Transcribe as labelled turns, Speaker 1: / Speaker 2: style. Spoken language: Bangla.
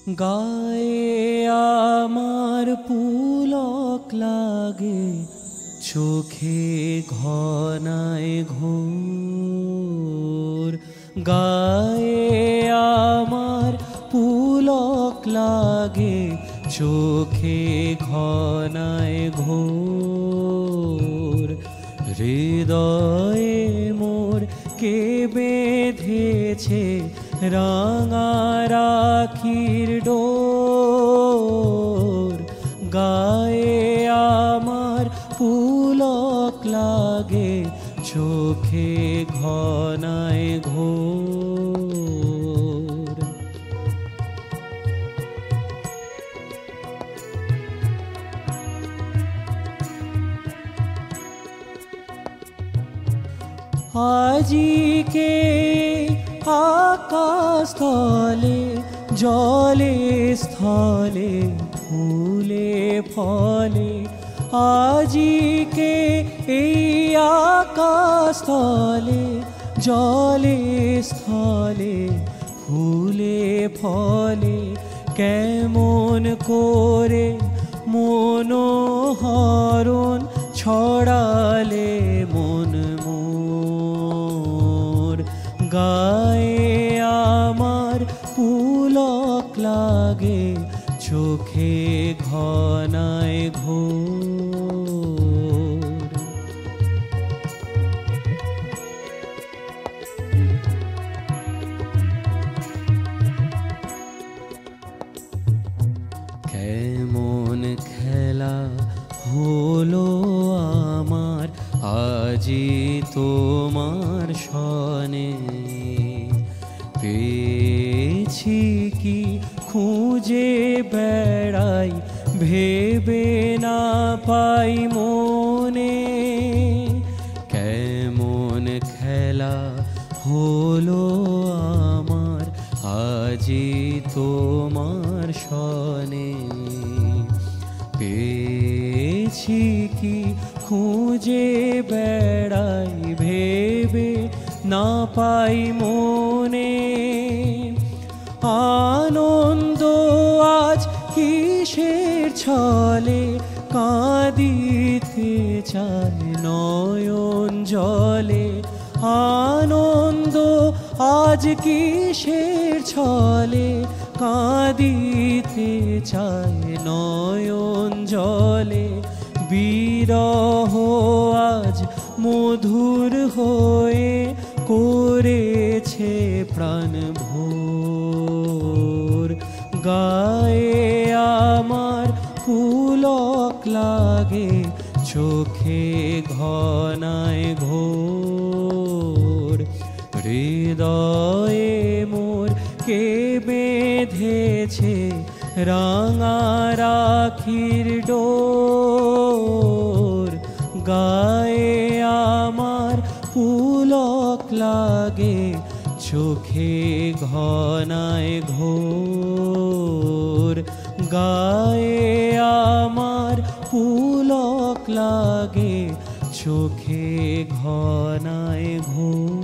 Speaker 1: গায়ে আমার পুলক লাগে, চোখে ঘনায় ঘোর। গায়ে আমার পুলক লাগে, চোখে ঘনায় ঘোর। হৃদয়ে মোর কে বেঁধেছে রাঙা রাখির ডোর। গায়ে আমার পুলক লাগে, চোখে ঘনায় ঘোর। আজিকে আকাশ স্থলে, জলে স্থলে, ফুলে ফলে। আজিকে এই আকাশ স্থলে, জলে স্থলে, ফুলে ফলে। কেমন করে মনোহরণ ছড়ালে মন মোর। গায়ে আমার পুলক লাগে, চোখে ঘনায় ঘোর। কেমন খেলা হলো আমার আজি তোমার সনে। পেয়েছি কি খুঁজে বেড়াই, ভেবে না পাই মনে। কেমন খেলা হলো আমার আজি তোমার সনে। পেয়েছি কি খুঁজে বেড়াই, ভেবে না পাই মনে। আনন্দ আজ কিসের ছলে, কাঁদিতে চায় নয়ন জলে। আনন্দ আজ কিসের ছলে, কাঁদিতে চায় নয়ন জলে। বিরহ আজ মধুর হয়ে করেছে প্রাণ ভোর। গায়ে আমার পুলক লাগে, চোখে ঘনায় ঘোর। হৃদয়ে মোর কে বেঁধেছে রাঙা রাখির ডোর। গায়ে আমার পুলক লাগে, চোখে ঘনায় ঘোর। গায়ে আমার পুলক লাগে, চোখে ঘনায় ঘোর।